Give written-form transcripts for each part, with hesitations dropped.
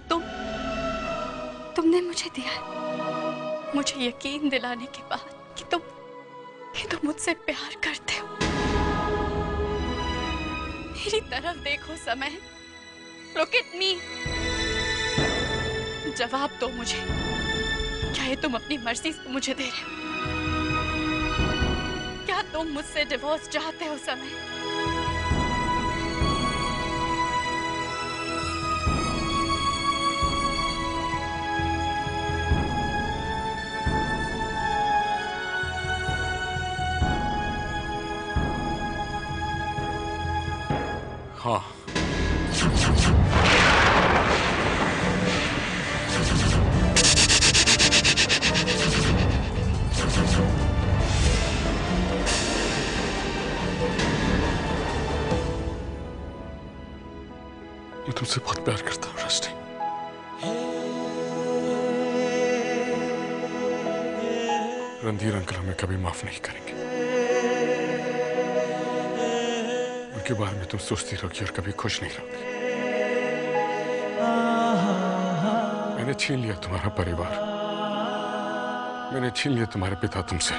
तुमने मुझे दिया है, मुझे यकीन दिलाने के बाद कि तुम मुझसे प्यार करते हो। मेरी तरफ देखो समय, Look at me। जवाब दो मुझे, क्या ये तुम अपनी मर्जी से मुझे दे रहे हो? क्या तुम मुझसे डिवोर्स चाहते हो समय? हाँ। मैं तुमसे बहुत प्यार करता हूँ रश्मि। रणधीर अंकल हमें कभी माफ नहीं करेंगे। उनके बारे में तुम सोचती रहोगी और कभी खुश नहीं रहोगी। मैंने छीन लिया तुम्हारा परिवार, मैंने छीन लिया तुम्हारे पिता तुमसे।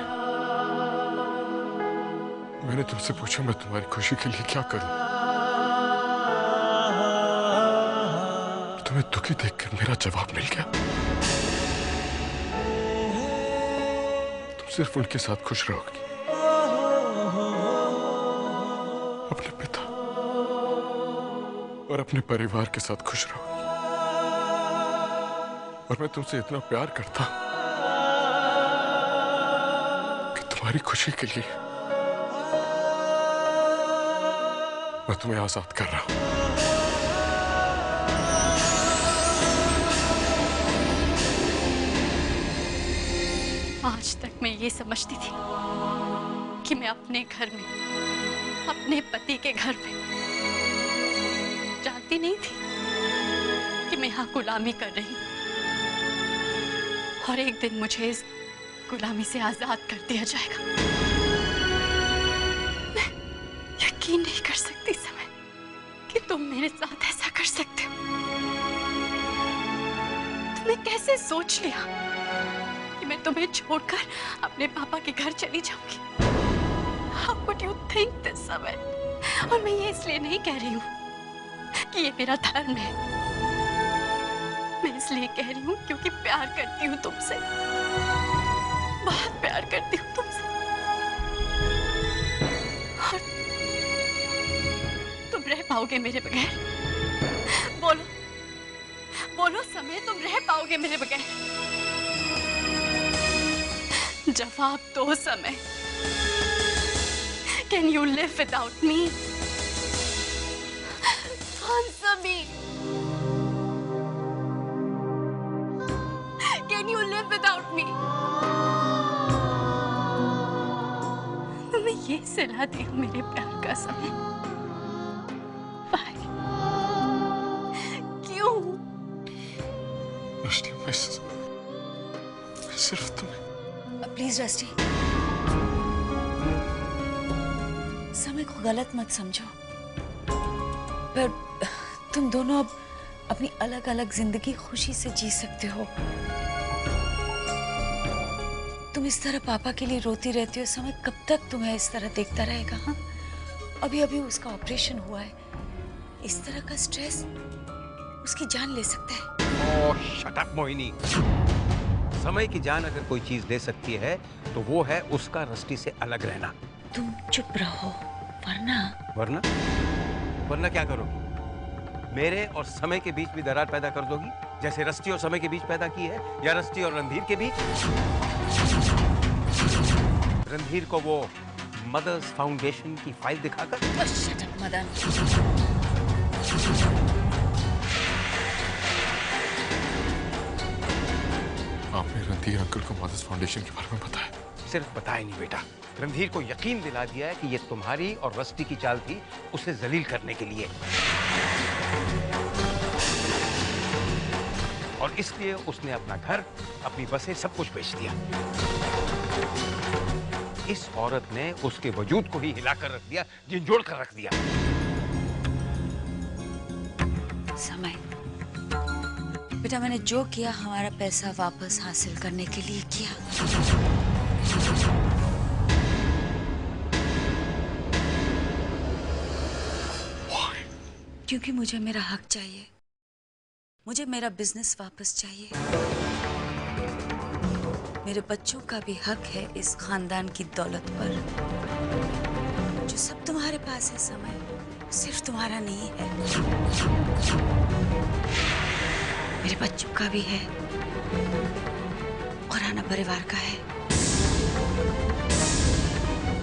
मैंने तुमसे पूछा मैं तुम्हारी खुशी के लिए क्या करूं? तुम्हें दुखी देखकर मेरा जवाब मिल गया। तुम सिर्फ उनके साथ खुश रहोगी, अपने पिता और अपने परिवार के साथ खुश रहोगी। और मैं तुमसे इतना प्यार करता हूं कि तुम्हारी खुशी के लिए मैं तुम्हें आजाद कर रहा हूं। आज तक मैं ये समझती थी कि मैं अपने घर में, अपने पति के घर में, जानती नहीं थी कि मैं यहाँ गुलामी कर रही हूँ और एक दिन मुझे इस गुलामी से आजाद कर दिया जाएगा। मैं यकीन नहीं कर सकती समय कि तुम मेरे साथ ऐसा कर सकते हो। तुमने कैसे सोच लिया कि मैं तुम्हें छोड़कर अपने पापा के घर चली जाऊंगी? How could you think this समय? और मैं ये इसलिए नहीं कह रही हूँ कि ये मेरा धर्म है, मैं इसलिए कह रही हूँ क्योंकि प्यार करती हूँ तुमसे, बहुत प्यार करती हूँ तुमसे। और तुम रह पाओगे मेरे बगैर? बोलो बोलो समय, तुम रह पाओगे मेरे बगैर? जवाब दो समय। Can you live without me? Answer me. Can you live without me? तुम्हें ये सलाह दी हूँ मेरे प्यार का समय। Why? क्यों? रश्मि, मैं सिर्फ तुम्हें। प्लीज रस्टी, समय को गलत मत समझो, पर तुम दोनों अब अपनी अलग अलग जिंदगी खुशी से जी सकते हो। तुम इस तरह पापा के लिए रोती रहती हो, समय कब तक तुम्हें इस तरह देखता रहेगा? हाँ, अभी अभी उसका ऑपरेशन हुआ है, इस तरह का स्ट्रेस उसकी जान ले सकता है। ओह शट अप मोहिनी। समय की जान अगर कोई चीज ले सकती है तो वो है उसका रस्टी से अलग रहना। तुम चुप रहो, वरना वरना वरना क्या करोगी? मेरे और समय के बीच भी दरार पैदा कर दोगी, जैसे रस्टी और समय के बीच पैदा की है, या रस्टी और रणधीर के बीच? रणधीर को वो मदर्स फाउंडेशन की फाइल दिखाकर। Shut up Madan. आपने रणधीर अंकल को मदर्स फाउंडेशन के बारे में बताया? सिर्फ बताया नहीं बेटा, रणधीर को यकीन दिला दिया है कि ये तुम्हारी और रस्टी की चाल थी, उसे जलील करने के लिए। और इसलिए उसने अपना घर, अपनी बसें, सब कुछ बेच दिया। इस औरत ने उसके वजूद को ही हिलाकर रख दिया, झिंझोड़ कर रख दिया। समय, बेटा मैंने जो किया हमारा पैसा वापस हासिल करने के लिए किया। क्योंकि मुझे मेरा हक चाहिए, मुझे मेरा बिजनेस वापस चाहिए। मेरे बच्चों का भी हक है इस खानदान की दौलत पर। जो सब तुम्हारे पास है समय, सिर्फ तुम्हारा नहीं है, मेरे बच्चों का भी है और आना परिवार का है।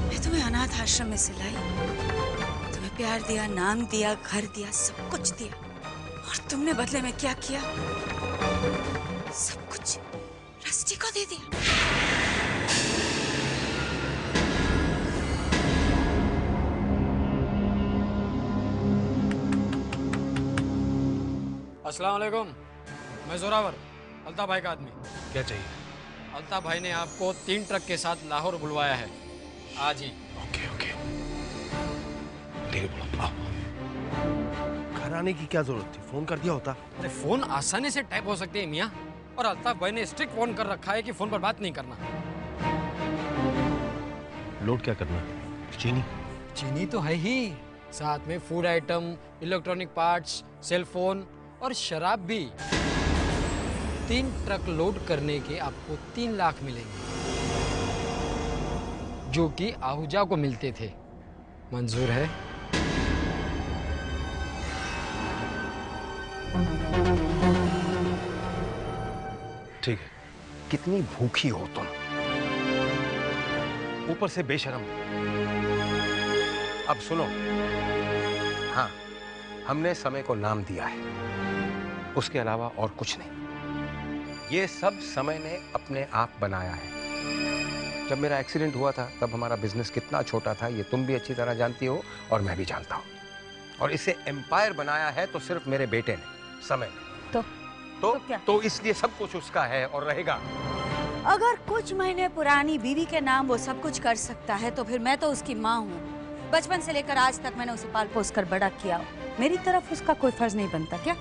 मैं तुम्हें अनाथ आश्रम में से लाई, तुम्हें प्यार दिया, नाम दिया, घर दिया, सब कुछ दिया, और तुमने बदले में क्या किया? सब कुछ रस्टी को दे दिया। अस्सलाम वालेकुम, मैं जोरावर, अल्ताफ भाई का आदमी। क्या चाहिए? अल्ताफ भाई ने आपको 3 ट्रक के साथ लाहौर बुलवाया है आज ही। ओके ओके, ठीक है, बोलो। आओ। घर आने की क्या जरूरत थी? फोन कर दिया होता। अरे फोन आसानी से टैप हो सकते हैं मियाँ, और अल्ताफ भाई ने स्ट्रिक्ट फोन कर रखा है कि फोन पर बात नहीं करना। लोड क्या करना? चीनी? चीनी तो है ही, साथ में food item, electronic parts, cell phone और शराब भी। 3 ट्रक लोड करने के आपको 3 लाख मिलेंगे, जो कि आहूजा को मिलते थे। मंजूर है? ठीक है। कितनी भूखी हो तुम, ऊपर से बेशरम। अब सुनो, हाँ, हमने समय को नाम दिया है, उसके अलावा और कुछ नहीं। ये सब समय ने अपने आप बनाया है। जब मेरा एक्सीडेंट हुआ था तब हमारा बिजनेस कितना छोटा था, ये तुम भी अच्छी तरह जानती हो और मैं भी जानता हूँ। और इसे एम्पायर बनाया है तो सिर्फ मेरे बेटे ने, समय ने। तो क्या? तो इसलिए सब कुछ उसका है और रहेगा। अगर कुछ महीने पुरानी बीवी के नाम वो सब कुछ कर सकता है तो फिर मैं तो उसकी माँ हूँ। बचपन से लेकर आज तक मैंने उसे पाल पोस कर बड़ा किया। मेरी तरफ उसका कोई फर्ज नहीं बनता क्या?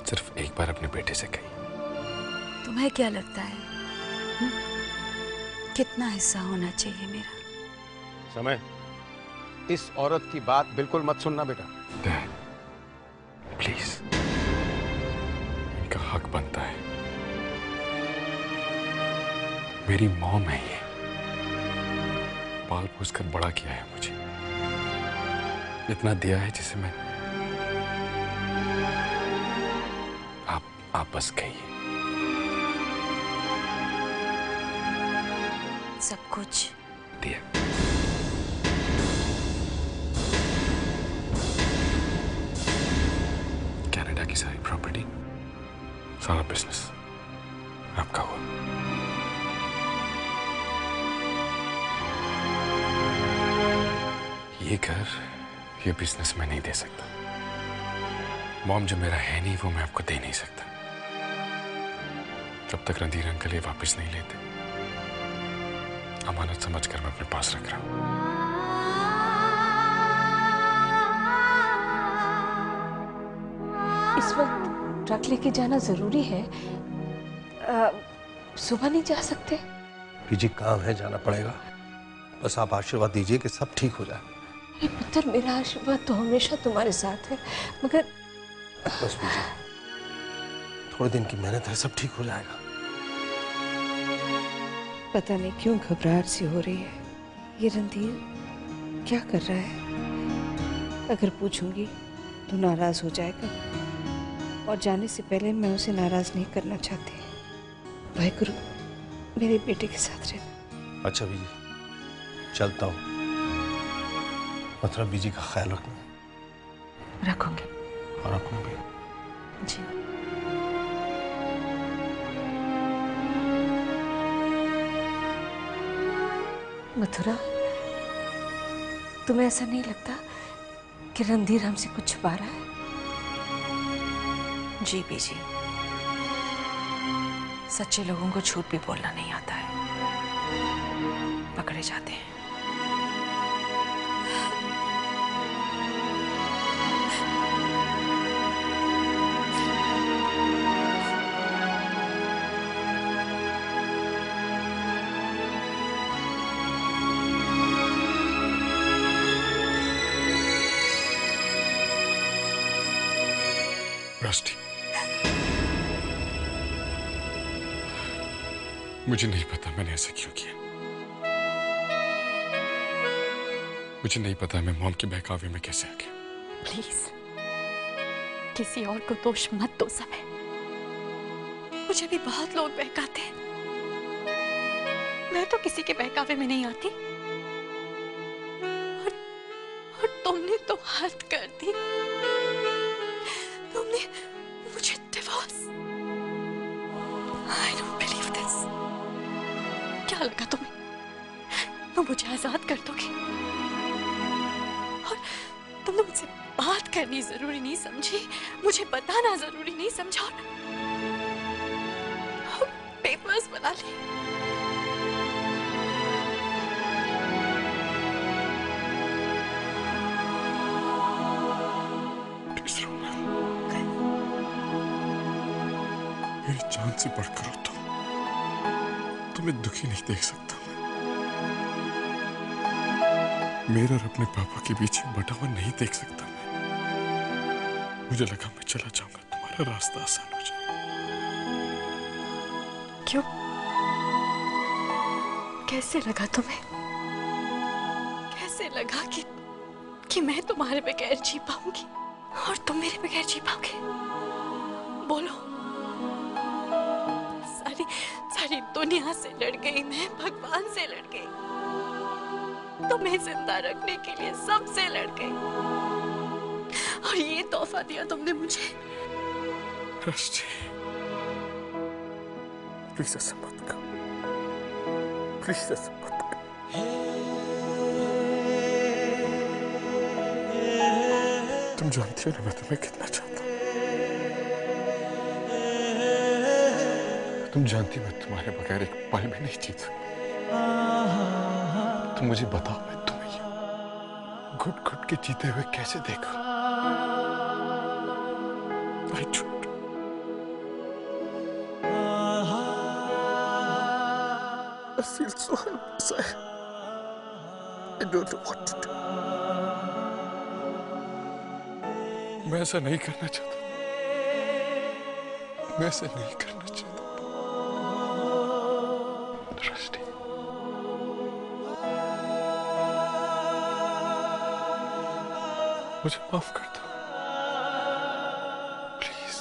सिर्फ एक बार अपने बेटे से कही। तुम्हें क्या लगता है कितना हिस्सा होना चाहिए मेरा? समय, इस औरत की बात बिल्कुल मत सुनना बेटा। डैड, प्लीज, इनका हक बनता है। मेरी मॉम है ये, पाल पोस कर बड़ा किया है मुझे, इतना दिया है जिसे मैं। आप बस कहिए। सब कुछ दिया। कनाडा की सारी प्रॉपर्टी, सारा बिजनेस आपका हुआ। ये घर, ये बिजनेस मैं नहीं दे सकता। मॉम जो मेरा है नहीं, वो मैं आपको दे नहीं सकता। जब तक रणधीर अंकल ये वापस नहीं लेते, अमानत समझकर मैं अपने पास रख रहा हूं। इस वक्त ट्रक लेके जाना जरूरी है? सुबह नहीं जा सकते? जी काम है, जाना पड़ेगा। बस आप आशीर्वाद दीजिए कि सब ठीक हो जाए। अरे पुत्र, मेरा आशीर्वाद तो हमेशा तुम्हारे साथ है, मगर बस बीजी, थोड़े दिन की मेहनत है, सब ठीक हो जाएगा। पता नहीं क्यों घबराहट सी हो रही है। ये रणधीर क्या कर रहा है? अगर पूछूंगी तो नाराज हो जाएगा, और जाने से पहले मैं उसे नाराज नहीं करना चाहती। वाहिगुरु मेरे बेटे के साथ रहना। अच्छा बीजी, चलता हूँ। मथुरा बीजी का ख्याल रखना। रखूंगी। और अपना भी। जी। मथुरा, तुम्हें ऐसा नहीं लगता कि रणधीर हमसे कुछ छुपा रहा है? जी बीजी, सच्चे लोगों को झूठ भी बोलना नहीं आता है, पकड़े जाते हैं। रस्टी, मुझे नहीं पता मैंने ऐसा क्यों किया। मुझे नहीं पता मैं मॉम के बहकावे में कैसे आ गया। प्लीज किसी और को दोष मत दो समय। मुझे भी बहुत लोग बहकाते हैं, मैं तो किसी के बहकावे में नहीं आती। और तुमने तो हद कर दी, तुमने मुझे divorce. I don't believe this। क्या लगा तुम्हें तुम मुझे आजाद कर दोगे? और तुमने मुझसे बात करनी जरूरी नहीं समझी, मुझे बताना जरूरी नहीं समझा और पेपर्स बना लिए। मेरी जान से बढ़कर हो तुम। तुम्हें दुखी नहीं देख सकता मैं। मेरे और अपने पापा के बीच बटा हुआ नहीं देख सकता मैं। मुझे लगा मैं चला जाऊंगा, तुम्हारा रास्ता आसान हो जाएगा। क्यों? कैसे लगा तुम्हें? कैसे लगा कि मैं तुम्हारे बगैर जी पाऊंगी और तुम मेरे बगैर जी पाओगे? बोलो। सारी दुनिया से लड़ गई मैं, भगवान से लड़ गई, तुम्हें जिंदा रखने के लिए सबसे लड़ गई, और ये तोहफा दिया तुमने मुझे। प्लीज ऐसा मत करो, प्लीज ऐसा मत करो। तुम जानती हो ना मैं तुम्हें कितना चाहता हूँ। तुम जानती हो मैं तुम्हारे बगैर एक पल भी नहीं जी सकता। तुम मुझे बताओ मैं तुम्हें घुट घुट के जीते हुए कैसे देखूं? I feel so helpless. I don't know what to do. मैं ऐसा नहीं करना चाहता। मैं ऐसा नहीं करना चाहता। दृष्टि, मुझे माफ कर दो प्लीज।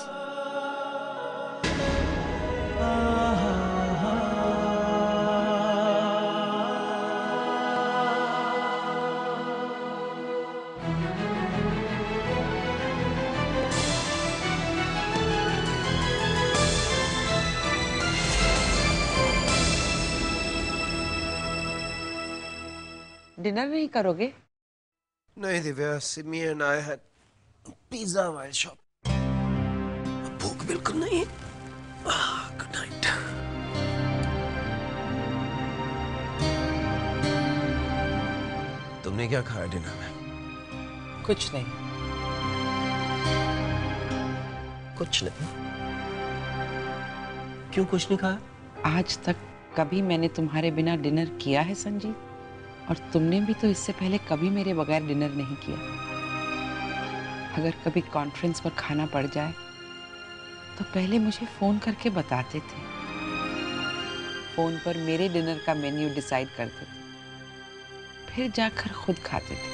डिनर नहीं करोगे? नहीं Divya, Simi and I had pizza while shop। भूख बिल्कुल नहीं है। Good night. तुमने क्या खाया डिनर में? कुछ नहीं। कुछ नहीं? क्यों कुछ नहीं खाया? आज तक कभी मैंने तुम्हारे बिना डिनर किया है संजीत? और तुमने भी तो इससे पहले कभी मेरे बगैर डिनर नहीं किया। अगर कभी कॉन्फ्रेंस पर खाना पड़ जाए तो पहले मुझे फोन करके बताते थे। फोन पर मेरे डिनर का मेन्यू डिसाइड करते थे, फिर जाकर खुद खाते थे।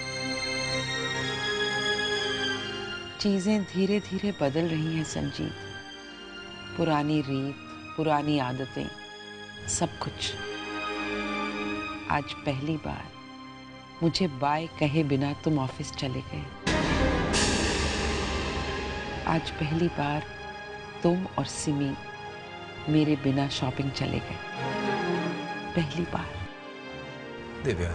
चीजें धीरे धीरे बदल रही हैं संजीत। पुरानी रीत, पुरानी आदतें, सब कुछ। आज पहली बार मुझे बाय कहे बिना तुम ऑफिस चले गए। आज पहली बार तुम और सिमी मेरे बिना शॉपिंग चले गए। पहली बार। दिव्या,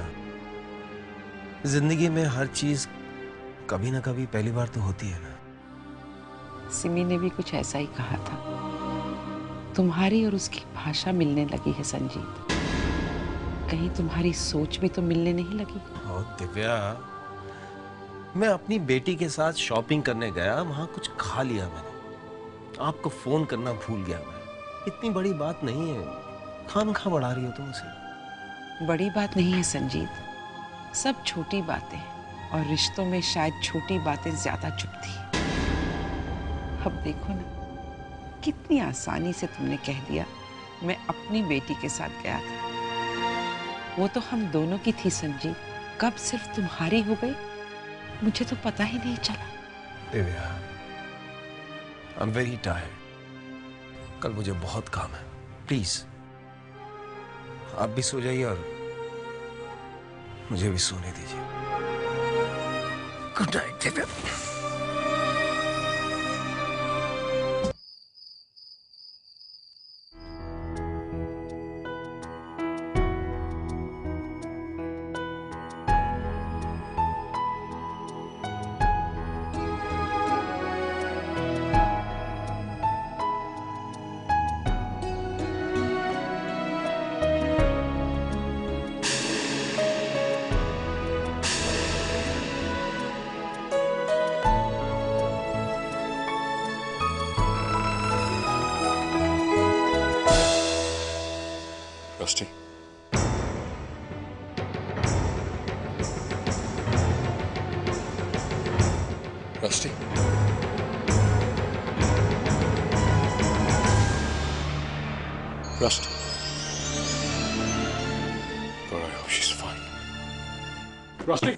जिंदगी में हर चीज कभी ना कभी पहली बार तो होती है ना। सिमी ने भी कुछ ऐसा ही कहा था। तुम्हारी और उसकी भाषा मिलने लगी है संजीत। कहीं तुम्हारी सोच भी तो मिलने नहीं लगी? ओ दिव्या, मैं अपनी बेटी के साथ शॉपिंग करने गया, वहां कुछ खा लिया मैंने, आपको फोन करना भूल गया मैं। इतनी बड़ी बात नहीं है, खामखा बढ़ा रही हो तुम उसे। बड़ी बात नहीं है संजीत, सब छोटी बातें हैं और रिश्तों में शायद छोटी बातें ज्यादा चुभती हैं। अब देखो ना, कितनी आसानी से तुमने कह दिया मैं अपनी बेटी के साथ गया था। वो तो हम दोनों की थी संजीत, कब सिर्फ तुम्हारी हो गई मुझे तो पता ही नहीं चला। Divya, I am very tired, कल मुझे बहुत काम है, प्लीज आप भी सो जाइए और मुझे भी सोने दीजिए। Good night Divya. Rusty. Rusty. Rusty. God, I hope she's fine. Rusty.